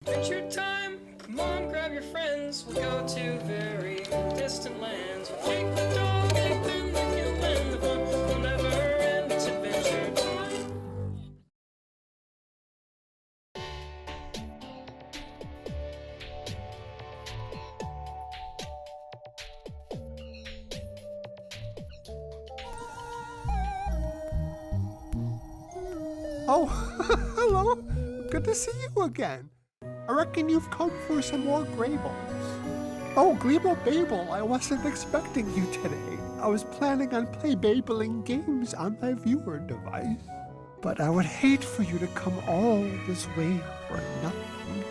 Adventure time! Come on, grab your friends. We'll go to very distant lands. We'll take the dog and then the human. The fun will never end. It's adventure time. Oh, hello. Good to see you again. I reckon you've come for some more Graybles. Oh, Gleeble Babel, I wasn't expecting you today. I was planning on Babling games on my viewer device. But I would hate for you to come all this way for nothing.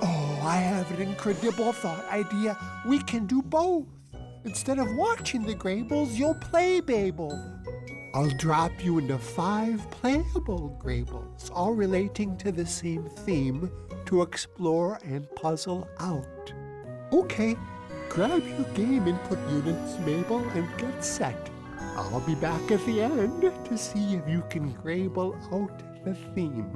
Oh, I have an incredible thought idea. We can do both. Instead of watching the Graybles, you'll play Babel. I'll drop you into 5 playable Graybles, all relating to the same theme, to explore and puzzle out. Okay, grab your game input units, Mabel, and get set. I'll be back at the end to see if you can Grayble out the theme.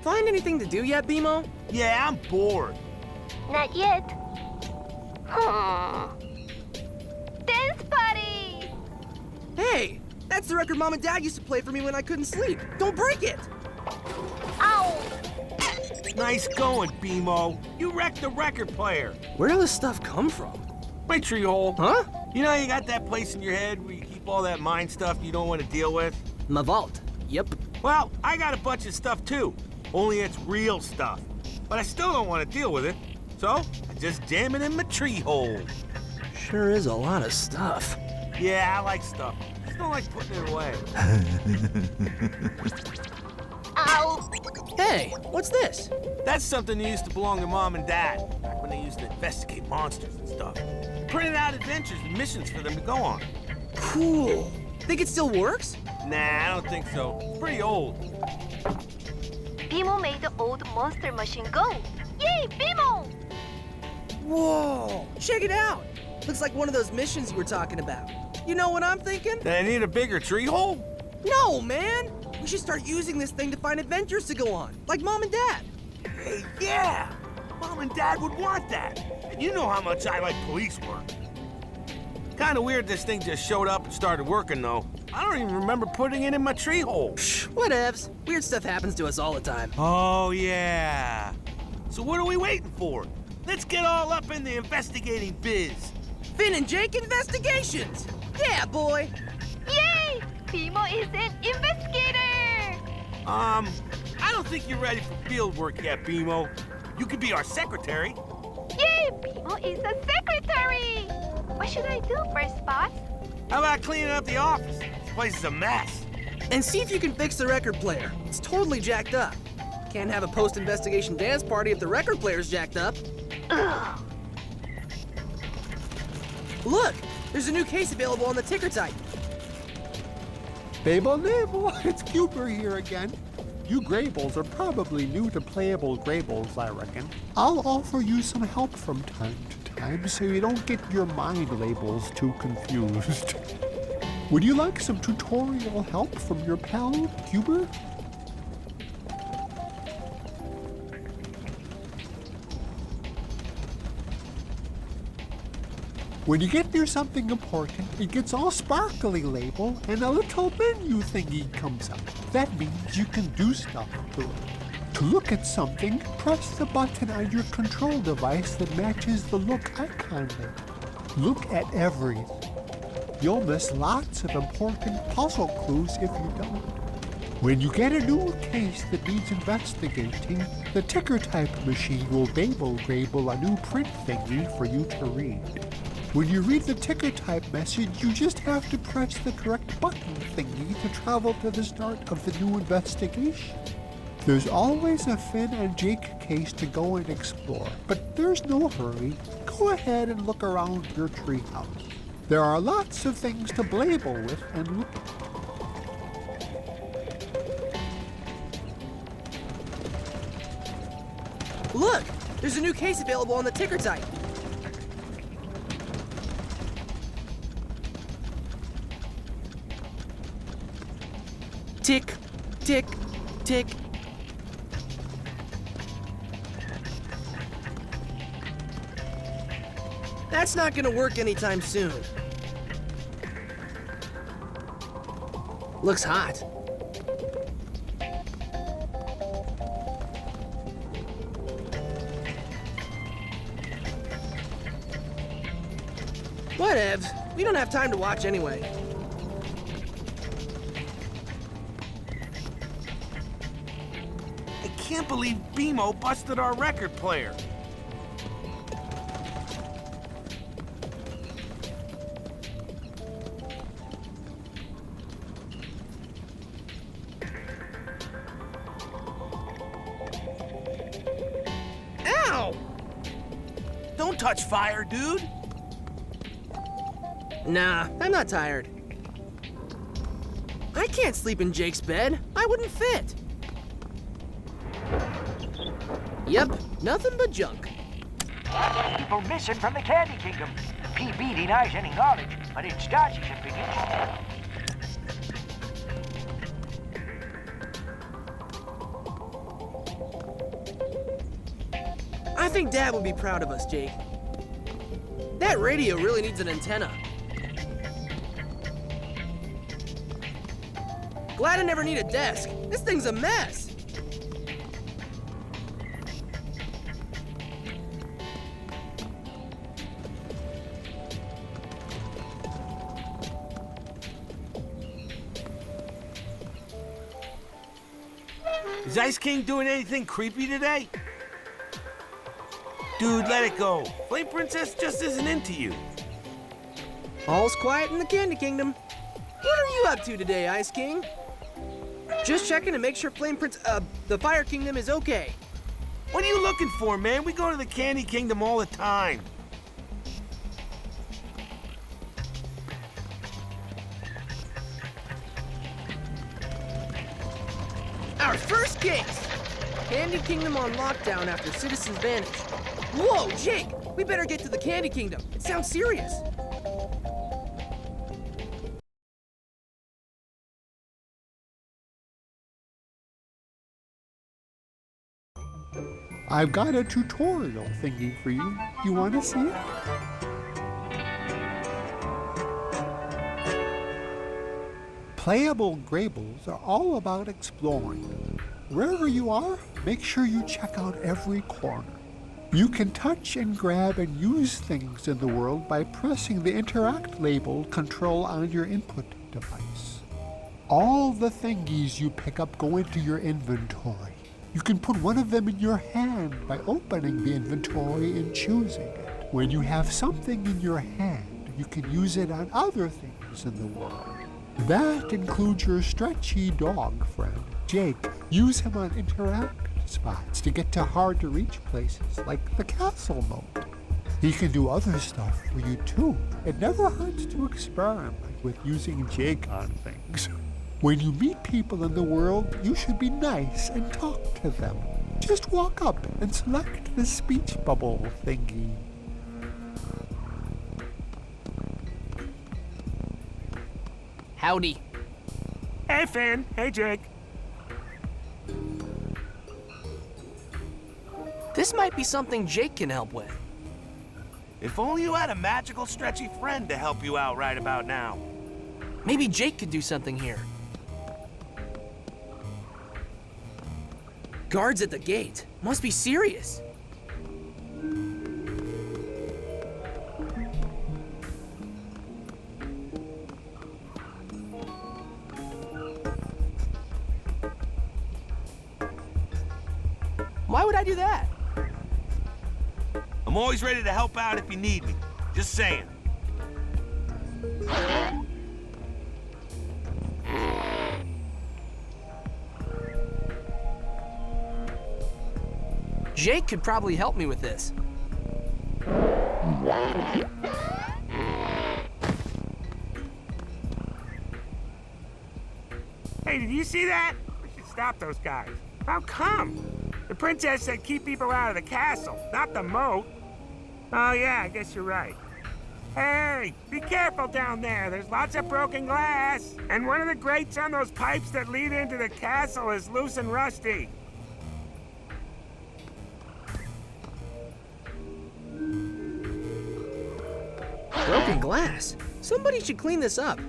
Find anything to do yet, BMO? Yeah, I'm bored. Not yet. Dance party! Hey, that's the record Mom and Dad used to play for me when I couldn't sleep. Don't break it! Ow! Nice going, BMO. You wrecked the record player. Where did this stuff come from? My tree hole. Huh? You know you got that place in your head where you keep all that mine stuff you don't want to deal with? My vault. Yep. Well, I got a bunch of stuff too. Only it's real stuff. But I still don't want to deal with it. So, I just jam it in my tree hole. Sure is a lot of stuff. Yeah, I like stuff. Just don't like putting it away. Ow! Hey, what's this? That's something that used to belong to Mom and Dad, back when they used to investigate monsters and stuff. Printed out adventures and missions for them to go on. Cool. Think it still works? Nah, I don't think so. It's pretty old. Bimo made the old monster machine go. Yay, Bimo! Whoa, check it out. Looks like one of those missions you were talking about. You know what I'm thinking? Did I need a bigger tree hole? No, man. We should start using this thing to find adventures to go on, like Mom and Dad. Hey, yeah! Mom and Dad would want that. And you know how much I like police work. Kinda weird this thing just showed up and started working, though. I don't even remember putting it in my tree hole. Whatevs. Weird stuff happens to us all the time. Oh, yeah. So what are we waiting for? Let's get all up in the investigating biz. Finn and Jake Investigations! Yeah, boy! Yay! Bimo is an investigator! I don't think you're ready for field work yet, BMO. You could be our secretary. Yay! Bimo is a secretary! What should I do first, boss? How about cleaning up the office? This place is a mess. And see if you can fix the record player. It's totally jacked up. Can't have a post-investigation dance party if the record player's jacked up. Ugh. Look, there's a new case available on the ticker type. Babel Nabel, it's Cuber here again. You Graybles are probably new to playable Graybles, I reckon. I'll offer you some help from time to time so you don't get your mind labels too confused. Would you like some tutorial help from your pal, Cuber? When you get near something important, it gets all sparkly label and a little menu thingy comes up. That means you can do stuff to it. To look at something, press the button on your control device that matches the look icon there. Look at everything. You'll miss lots of important puzzle clues if you don't. When you get a new case that needs investigating, the ticker type machine will Grayble a new print thingy for you to read. When you read the ticker type message, you just have to press the correct button thingy to travel to the start of the new investigation. There's always a Finn and Jake case to go and explore, but there's no hurry. Go ahead and look around your treehouse. There are lots of things to Blable with and look at. Look, there's a new case available on the ticker type. Tick, tick, tick. That's not gonna work anytime soon. Looks hot. Whatevs. We don't have time to watch anyway. I can't believe BMO busted our record player. Ow! Don't touch fire, dude. Nah, I'm not tired. I can't sleep in Jake's bed. I wouldn't fit. Yep, nothing but junk. People missing from the Candy Kingdom. PB denies any knowledge, but in Stacy's opinion, I think Dad would be proud of us, Jake. That radio really needs an antenna. Glad I never need a desk. This thing's a mess. Is Ice King doing anything creepy today? Dude, let it go. Flame Princess just isn't into you. All's quiet in the Candy Kingdom. What are you up to today, Ice King? Just checking to make sure the Fire Kingdom is okay. What are you looking for, man? We go to the Candy Kingdom all the time. Our first case! Candy Kingdom on lockdown after citizens vanished. Whoa, Jake! We better get to the Candy Kingdom. It sounds serious. I've got a tutorial thingy for you. You want to see it? Playable Graybles are all about exploring. Wherever you are, make sure you check out every corner. You can touch and grab and use things in the world by pressing the Interact label control on your input device. All the thingies you pick up go into your inventory. You can put one of them in your hand by opening the inventory and choosing it. When you have something in your hand, you can use it on other things in the world. That includes your stretchy dog friend, Jake. Use him on interact spots to get to hard-to-reach places like the castle moat. He can do other stuff for you too. It never hurts to experiment with using Jake on things. When you meet people in the world, you should be nice and talk to them. Just walk up and select the speech bubble thingy. Howdy. Hey, Finn. Hey, Jake. This might be something Jake can help with. If only you had a magical, stretchy friend to help you out right about now. Maybe Jake could do something here. Guards at the gate. Must be serious. Why would I do that? I'm always ready to help out if you need me. Just saying. Jake could probably help me with this. Hey, did you see that? We should stop those guys. How come? The princess said keep people out of the castle, not the moat. Oh yeah, I guess you're right. Hey, be careful down there. There's lots of broken glass. And one of the grates on those pipes that lead into the castle is loose and rusty. Broken glass. Somebody should clean this up.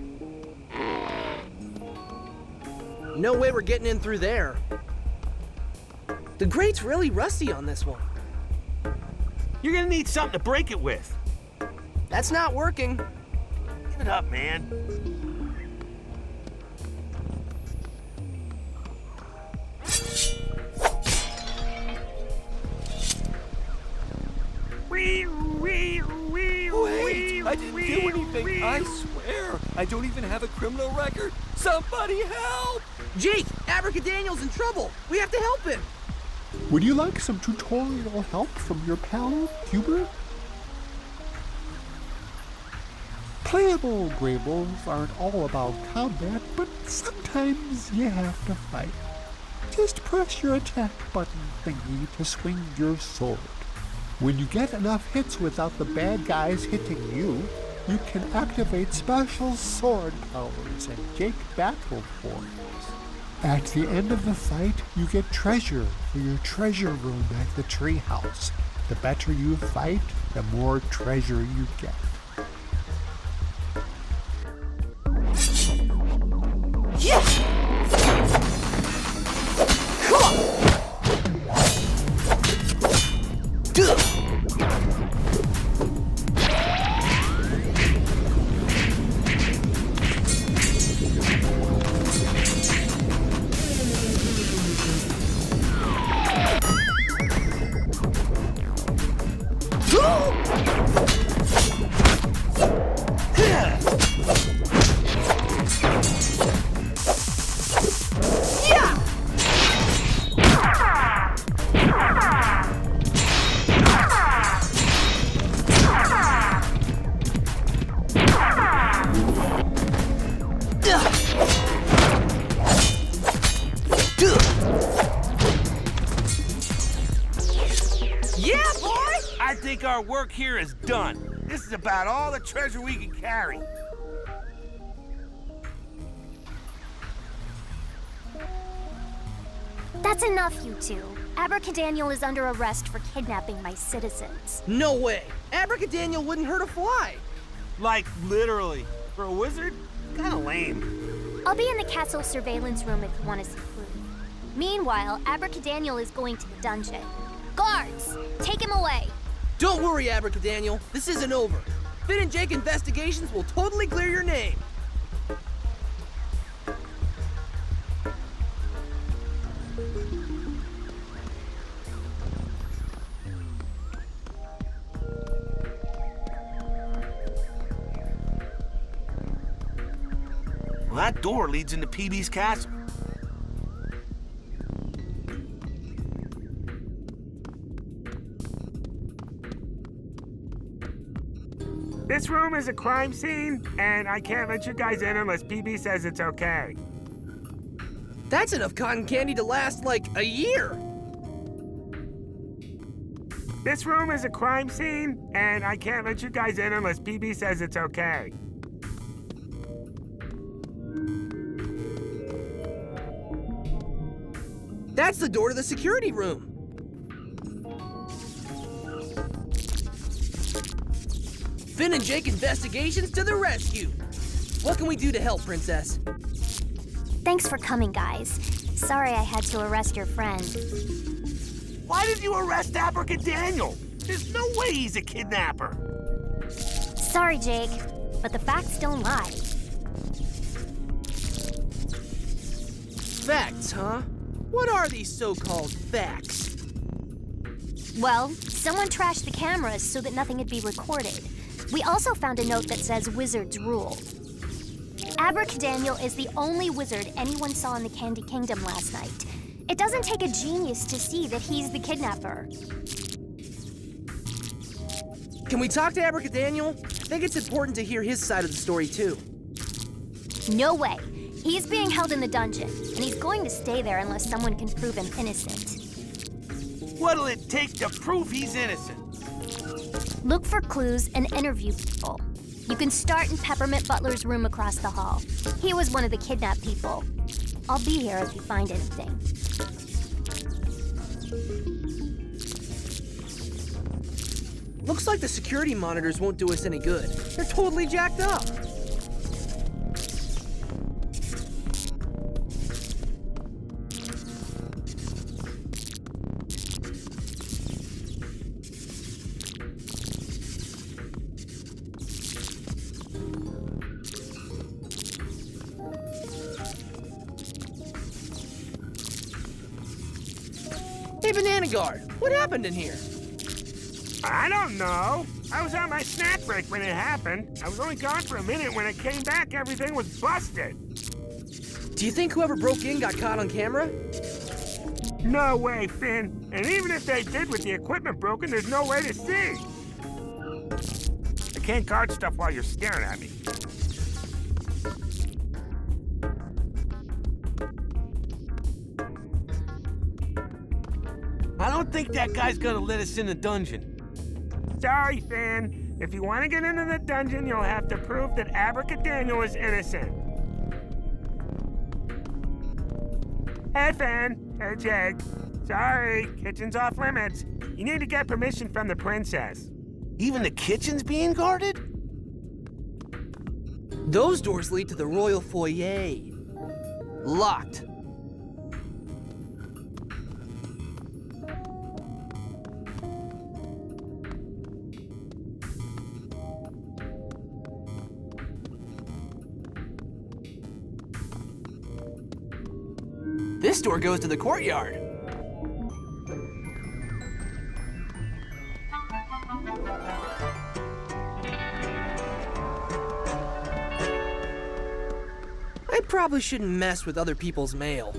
No way we're getting in through there. The grate's really rusty on this one. You're gonna need something to break it with. That's not working. Give it up, man. Wee, wee, wee, Wait, I didn't do wee, anything. wee. I swear. I don't even have a criminal record. Somebody help! Jake, Abracadaniel's in trouble. We have to help him. Would you like some tutorial help from your pal, Hubert? Playable Greybles aren't all about combat, but sometimes you have to fight. Just press your attack button thingy to swing your sword. When you get enough hits without the bad guys hitting you, you can activate special sword powers and Jake battle forms. At the end of the fight, you get treasure for your treasure room at the treehouse. The better you fight, the more treasure you get. Yeah, boy! I think our work here is done. This is about all the treasure we can carry. That's enough, you two. Abracadaniel is under arrest for kidnapping my citizens. No way. Abracadaniel wouldn't hurt a fly. Like, literally. For a wizard? Kinda lame. I'll be in the castle surveillance room if you want to see Clue. Meanwhile, Abracadaniel is going to the dungeon. Guards, take him away. Don't worry, Abracadaniel. This isn't over. Finn and Jake investigations will totally clear your name. Well, that door leads into PB's castle. This room is a crime scene, and I can't let you guys in unless PB says it's okay. That's enough cotton candy to last like a year. This room is a crime scene, and I can't let you guys in unless PB says it's okay. That's the door to the security room. Finn and Jake investigations to the rescue. What can we do to help, Princess? Thanks for coming, guys. Sorry I had to arrest your friend. Why did you arrest Abracadaniel? There's no way he's a kidnapper. Sorry, Jake, but the facts don't lie. Facts, huh? What are these so-called facts? Well, someone trashed the cameras so that nothing would be recorded. We also found a note that says wizards rule. Abracadaniel is the only wizard anyone saw in the Candy Kingdom last night. It doesn't take a genius to see that he's the kidnapper. Can we talk to Abracadaniel? I think it's important to hear his side of the story, too. No way. He's being held in the dungeon, and he's going to stay there unless someone can prove him innocent. What'll it take to prove he's innocent? Look for clues and interview people. You can start in Peppermint Butler's room across the hall. He was one of the kidnapped people. I'll be here if you find anything. Looks like the security monitors won't do us any good. They're totally jacked up. Hey, Banana Guard, what happened in here? I don't know. I was on my snack break when it happened. I was only gone for a minute. When I came back, everything was busted. Do you think whoever broke in got caught on camera? No way, Finn. And even if they did with the equipment broken, there's no way to see. I can't guard stuff while you're staring at me. I don't think that guy's gonna let us in the dungeon. Sorry, Finn. If you want to get into the dungeon, you'll have to prove that Abracadaniel is innocent. Hey, Finn. Hey, Jake. Sorry, kitchen's off limits. You need to get permission from the princess. Even the kitchen's being guarded? Those doors lead to the royal foyer. Locked. This door goes to the courtyard. I probably shouldn't mess with other people's mail.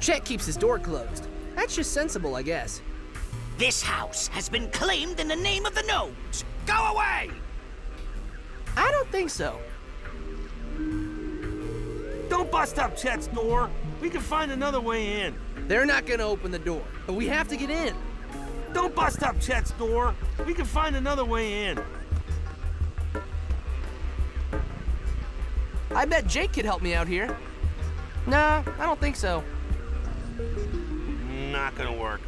Chet keeps his door closed. That's just sensible, I guess. This house has been claimed in the name of the gnomes. Go away! I don't think so. Don't bust up Chet's door. We can find another way in. They're not gonna open the door, but we have to get in. Don't bust up Chet's door. We can find another way in. I bet Jake could help me out here. Nah, I don't think so. Not gonna work.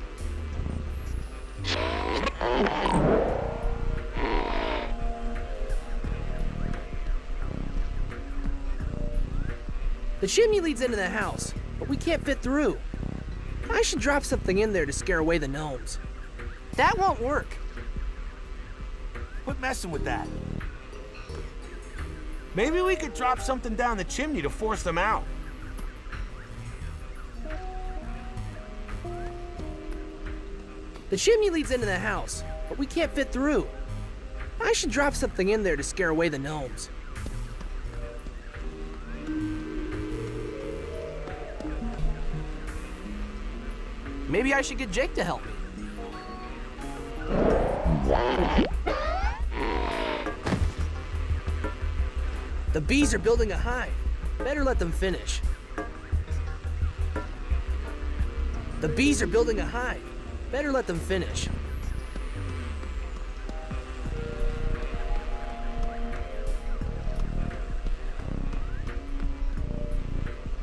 The chimney leads into the house, but we can't fit through. I should drop something in there to scare away the gnomes. That won't work. Quit messing with that. Maybe we could drop something down the chimney to force them out. The chimney leads into the house, but we can't fit through. I should drop something in there to scare away the gnomes. Maybe I should get Jake to help me. The bees are building a hive. Better let them finish. The bees are building a hive. Better let them finish.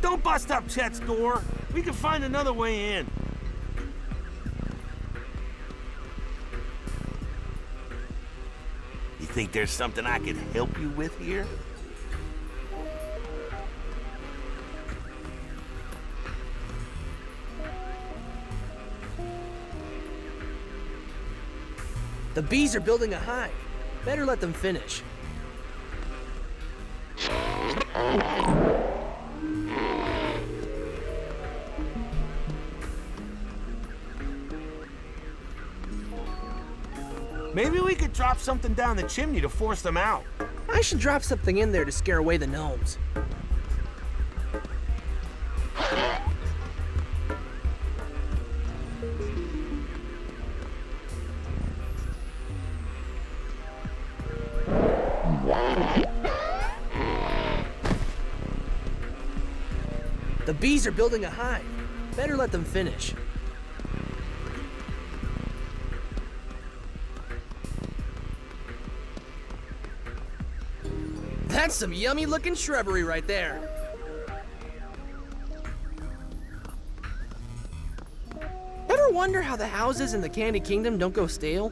Don't bust up Chet's door. We can find another way in. You think there's something I could help you with here? The bees are building a hive. Better let them finish. Maybe we could drop something down the chimney to force them out. I should drop something in there to scare away the gnomes. The bees are building a hive. Better let them finish. That's some yummy looking shrubbery right there. Ever wonder how the houses in the Candy Kingdom don't go stale?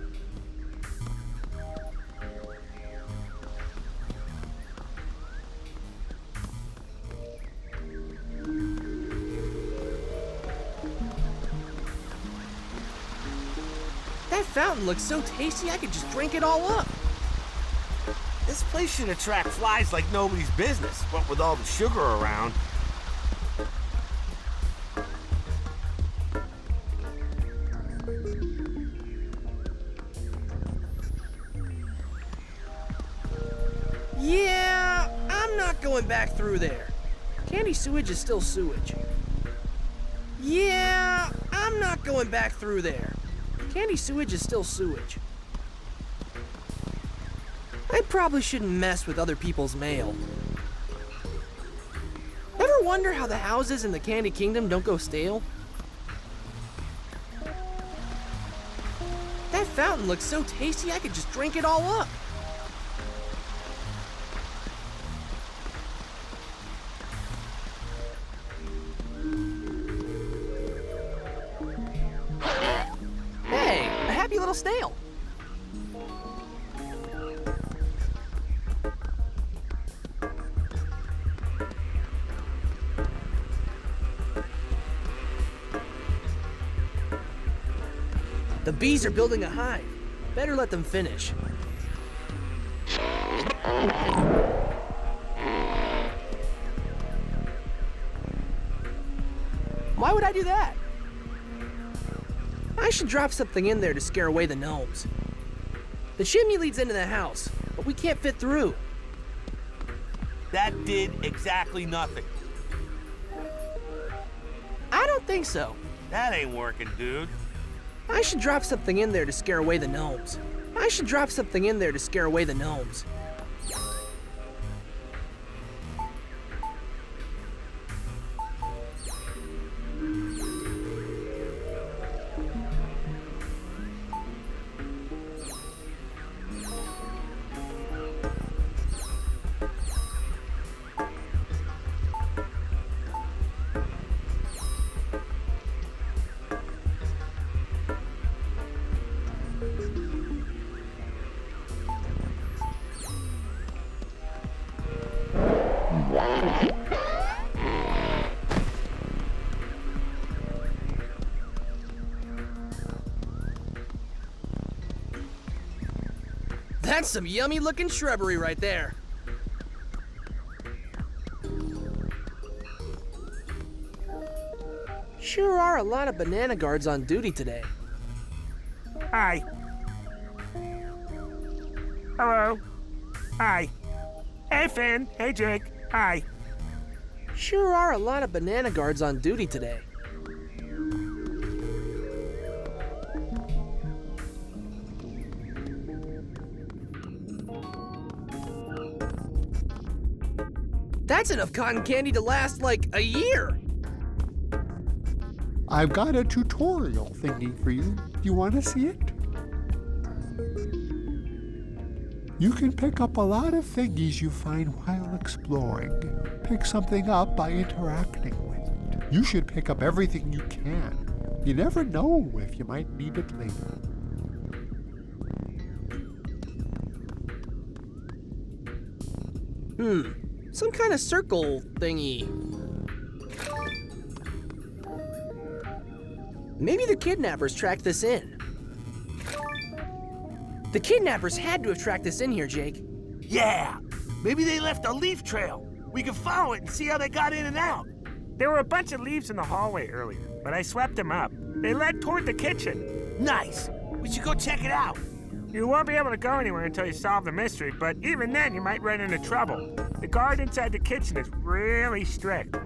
That fountain looks so tasty I could just drink it all up. This place should attract flies like nobody's business, what with all the sugar around. Yeah, I'm not going back through there. Candy sewage is still sewage. Yeah, I'm not going back through there. Candy sewage is still sewage. I probably shouldn't mess with other people's mail. Ever wonder how the houses in the Candy Kingdom don't go stale? That fountain looks so tasty I could just drink it all up. Hey, a happy little snail. The bees are building a hive. Better let them finish. Why would I do that? I should drop something in there to scare away the gnomes. The chimney leads into the house, but we can't fit through. That did exactly nothing. I don't think so. That ain't working, dude. I should drop something in there to scare away the gnomes. I should drop something in there to scare away the gnomes. That's some yummy looking shrubbery right there. Sure are a lot of banana guards on duty today. Hi. Hello. Hi. Hey, Finn. Hey, Jake. Hi. Sure are a lot of banana guards on duty today. That's enough cotton candy to last like a year. I've got a tutorial thingy for you. You want to see it? You can pick up a lot of thingies you find while exploring. Pick something up by interacting with it. You should pick up everything you can. You never know if you might need it later. Some kind of circle thingy. Maybe the kidnappers tracked this in. The kidnappers had to have tracked this in here, Jake. Yeah, maybe they left a leaf trail. We can follow it and see how they got in and out. There were a bunch of leaves in the hallway earlier, but I swept them up. They led toward the kitchen. Nice. We should go check it out. You won't be able to go anywhere until you solve the mystery, but even then you might run into trouble. The guard inside the kitchen is really strict.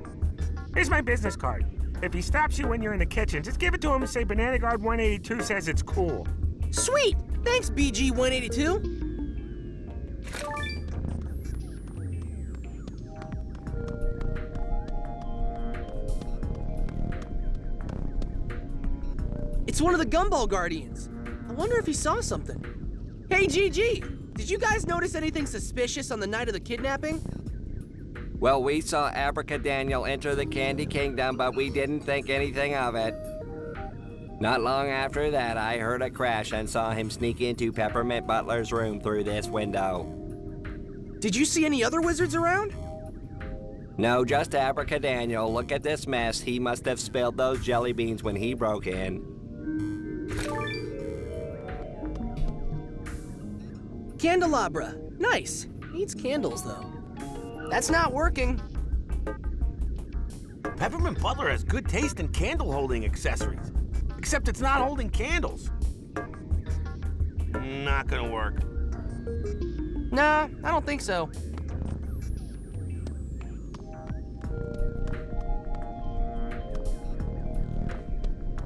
Here's my business card. If he stops you when you're in the kitchen, just give it to him and say Banana Guard 182 says it's cool. Sweet! Thanks, BG 182. It's one of the Gumball Guardians. I wonder if he saw something. Hey, GG! Did you guys notice anything suspicious on the night of the kidnapping? Well, we saw Abracadaniel enter the Candy Kingdom, but we didn't think anything of it. Not long after that, I heard a crash and saw him sneak into Peppermint Butler's room through this window. Did you see any other wizards around? No, just Abracadaniel. Look at this mess. He must have spilled those jelly beans when he broke in. Candelabra. Nice. Needs candles, though. That's not working. Peppermint Butler has good taste in candle-holding accessories. Except it's not holding candles. Not gonna work. Nah, I don't think so.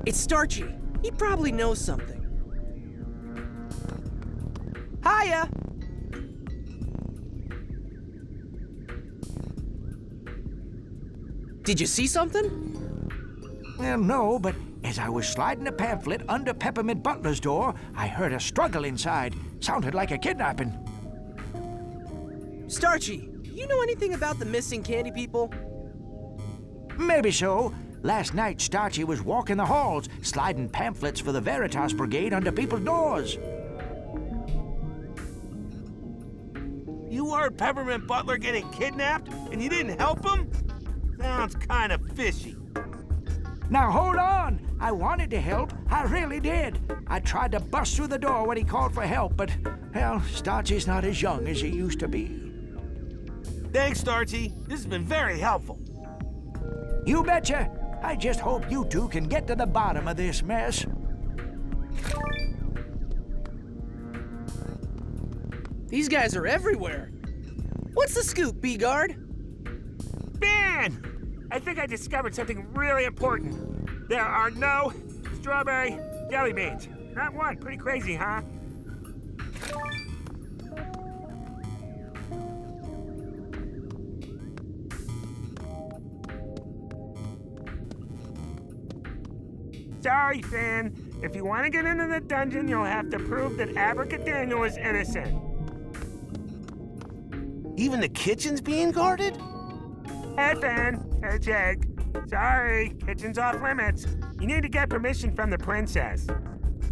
It's Starchy. He probably knows something. Hiya! Did you see something? Well, no, but as I was sliding a pamphlet under Peppermint Butler's door, I heard a struggle inside. Sounded like a kidnapping. Starchy, you know anything about the missing candy people? Maybe so. Last night, Starchy was walking the halls, sliding pamphlets for the Veritas Brigade under people's doors. You heard Peppermint Butler getting kidnapped, and you didn't help him? Sounds kind of fishy. Now, hold on. I wanted to help. I really did. I tried to bust through the door when he called for help, but, well, Starchy's not as young as he used to be. Thanks, Starchy. This has been very helpful. You betcha. I just hope you two can get to the bottom of this mess. These guys are everywhere. What's the scoop, B-Guard? Ben! I think I discovered something really important. There are no strawberry jelly beans. Not one. Pretty crazy, huh? Sorry, Finn. If you want to get into the dungeon, you'll have to prove that Abracadaniel is innocent. Even the kitchen's being guarded? Hey, Finn. Hey, Jake. Sorry, kitchen's off limits. You need to get permission from the princess.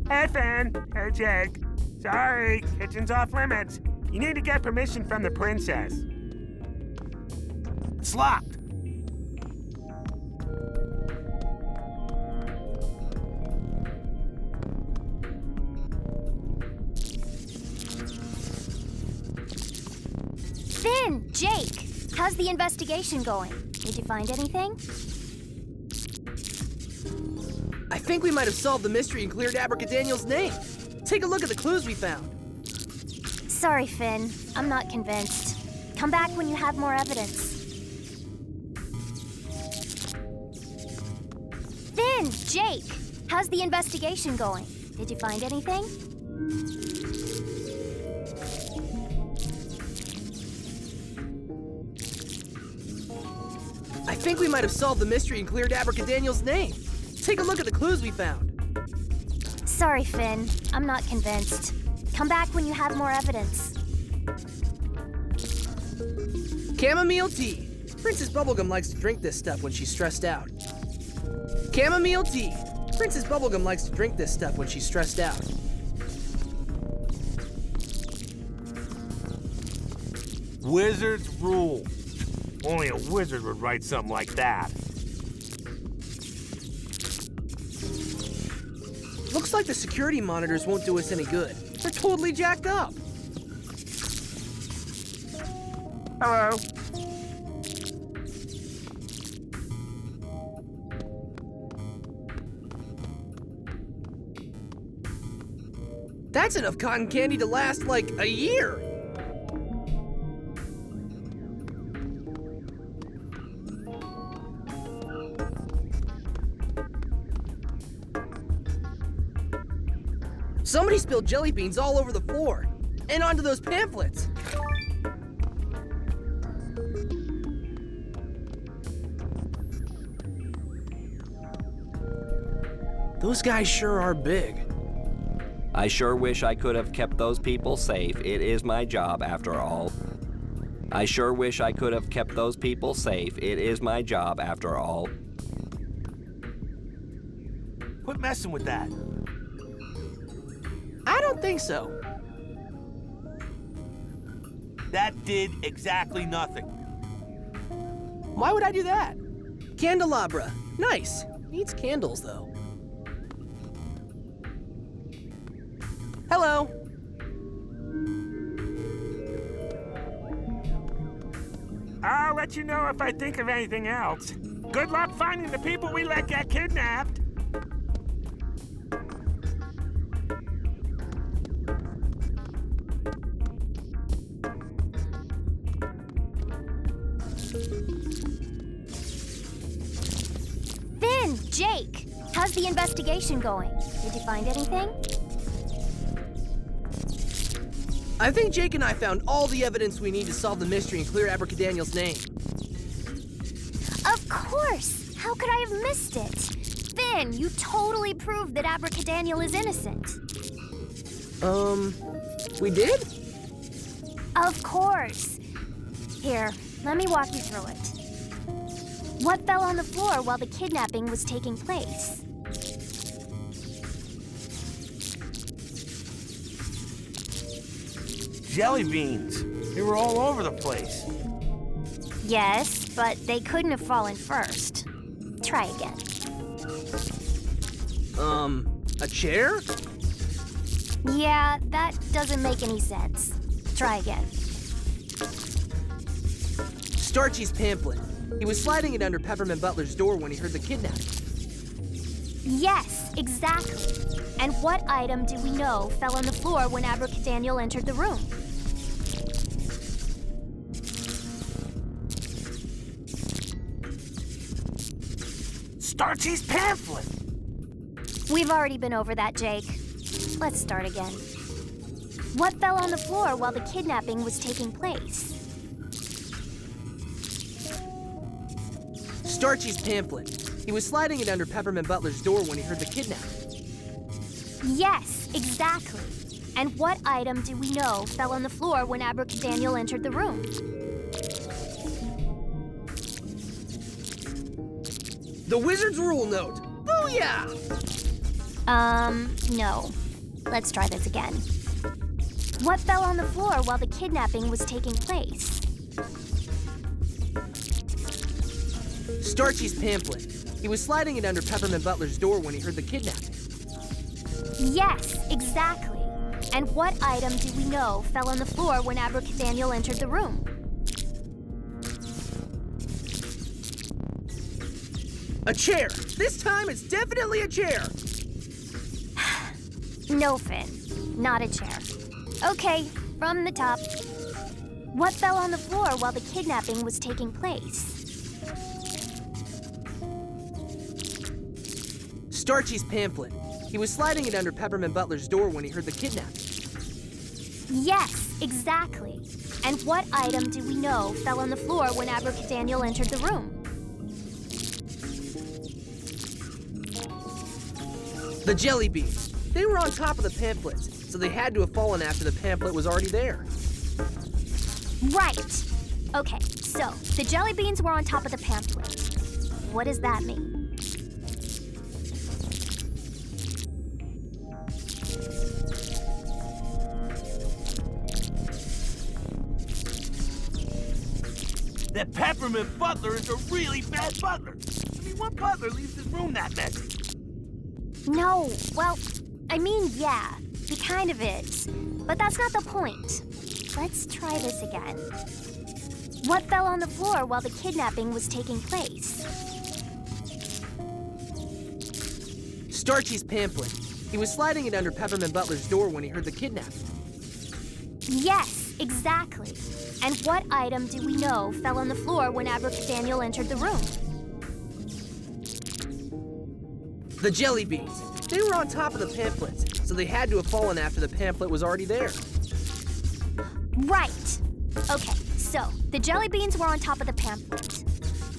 Hey, Finn. Hey, Jake. Sorry, kitchen's off limits. You need to get permission from the princess. It's locked. Finn, Jake, how's the investigation going? Did you find anything? I think we might have solved the mystery and cleared Abracadaniel's name. Take a look at the clues we found. Sorry, Finn. I'm not convinced. Come back when you have more evidence. Finn, Jake, how's the investigation going? Did you find anything? I think we might have solved the mystery and cleared Abracadaniel's name. Take a look at the clues we found. Sorry, Finn. I'm not convinced. Come back when you have more evidence. Chamomile tea. Princess Bubblegum likes to drink this stuff when she's stressed out. Chamomile tea. Princess Bubblegum likes to drink this stuff when she's stressed out. Wizards rule. Only a wizard would write something like that. Looks like the security monitors won't do us any good. They're totally jacked up. Hello. That's enough cotton candy to last like a year. Somebody spilled jelly beans all over the floor and onto those pamphlets. Those guys sure are big. I sure wish I could have kept those people safe. It is my job, after all. I sure wish I could have kept those people safe. It is my job, after all. Quit messing with that. I don't think so. That did exactly nothing. Why would I do that? Candelabra. Nice. Needs candles, though. Hello. I'll let you know if I think of anything else. Good luck finding the people we let get kidnapped. Finn, Jake, how's the investigation going? Did you find anything? I think Jake and I found all the evidence we need to solve the mystery and clear Abracadaniel's name. Of course! How could I have missed it? Finn, you totally proved that Abracadaniel is innocent. We did? Of course. Here, let me walk you through it. What fell on the floor while the kidnapping was taking place? Jelly beans. They were all over the place. Yes, but they couldn't have fallen first. Try again. A chair? Yeah, that doesn't make any sense. Try again. Starchy's pamphlet. He was sliding it under Peppermint Butler's door when he heard the kidnapping. Yes, exactly. And what item do we know fell on the floor when Abracadaniel entered the room? Starchy's pamphlet. We've already been over that, Jake. Let's start again. What fell on the floor while the kidnapping was taking place? Starchy's pamphlet. He was sliding it under Peppermint Butler's door when he heard the kidnapping. Yes, exactly. And what item do we know fell on the floor when Abracadaniel entered the room? The Wizard's Rule Note. Booyah! No. Let's try this again. What fell on the floor while the kidnapping was taking place? Starchy's pamphlet. He was sliding it under Peppermint Butler's door when he heard the kidnapping. Yes, exactly. And what item do we know fell on the floor when Abracadaniel entered the room? A chair. This time it's definitely a chair. No, Finn. Not a chair. Okay, from the top. What fell on the floor while the kidnapping was taking place? Starchy's pamphlet. He was sliding it under Peppermint Butler's door when he heard the kidnapping. Yes, exactly. And what item do we know fell on the floor when Abracadaniel entered the room? The jelly beans. They were on top of the pamphlets, so they had to have fallen after the pamphlet was already there. Right. Okay, so the jelly beans were on top of the pamphlet. What does that mean? That Peppermint Butler is a really bad butler. I mean, what butler leaves his room that messy? No, well, I mean, yeah, he kind of is. But that's not the point. Let's try this again. What fell on the floor while the kidnapping was taking place? Starchy's pamphlet. He was sliding it under Peppermint Butler's door when he heard the kidnapping. Yes, exactly. And what item do we know fell on the floor when Abracadaniel entered the room? The jelly beans. They were on top of the pamphlets, so they had to have fallen after the pamphlet was already there. Right. Okay, so the jelly beans were on top of the pamphlet.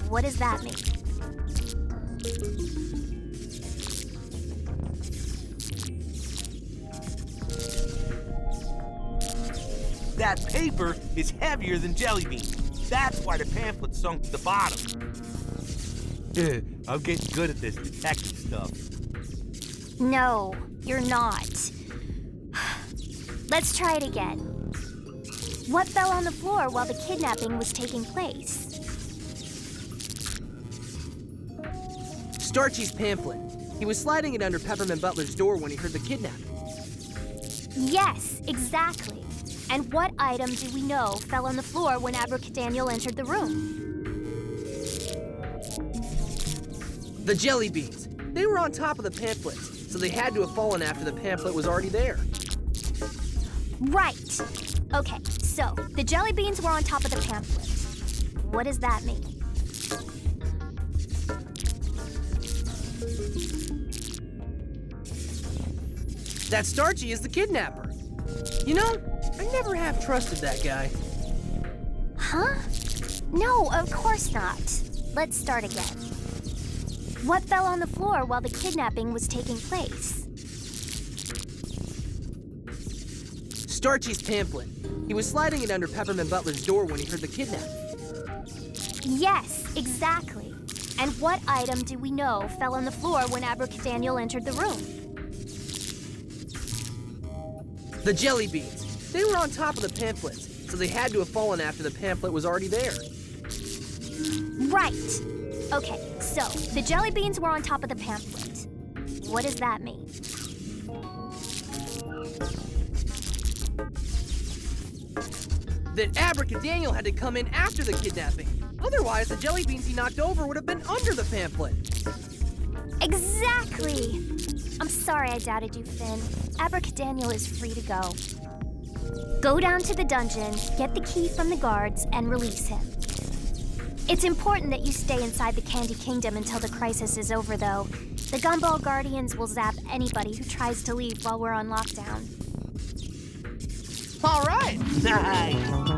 What does that mean? that paper is heavier than jelly beans. That's why the pamphlet sunk to the bottom. I'm getting good at this detective stuff. No, you're not. Let's try it again. What fell on the floor while the kidnapping was taking place? Starchy's pamphlet. He was sliding it under Peppermint Butler's door when he heard the kidnapping. Yes, exactly. And what item do we know fell on the floor when Abracadaniel entered the room? The jelly beans. They were on top of the pamphlet, so they had to have fallen after the pamphlet was already there. Right. Okay, so the jelly beans were on top of the pamphlet. What does that mean? That Starchy is the kidnapper. You know, I never have trusted that guy. Huh? No, of course not. Let's start again. What fell on the floor while the kidnapping was taking place? Starchy's pamphlet. He was sliding it under Peppermint Butler's door when he heard the kidnapping. Yes, exactly. And what item do we know fell on the floor when Abracadaniel entered the room? The jelly beans. They were on top of the pamphlets, so they had to have fallen after the pamphlet was already there. Right. Okay, so the jelly beans were on top of the pamphlet. What does that mean? That Abracadaniel had to come in after the kidnapping. Otherwise, the jelly beans he knocked over would have been under the pamphlet. Exactly! I'm sorry I doubted you, Finn. Abracadaniel is free to go. Go down to the dungeon, get the key from the guards, and release him. It's important that you stay inside the Candy Kingdom until the crisis is over, though. The Gumball Guardians will zap anybody who tries to leave while we're on lockdown. All right. Nice.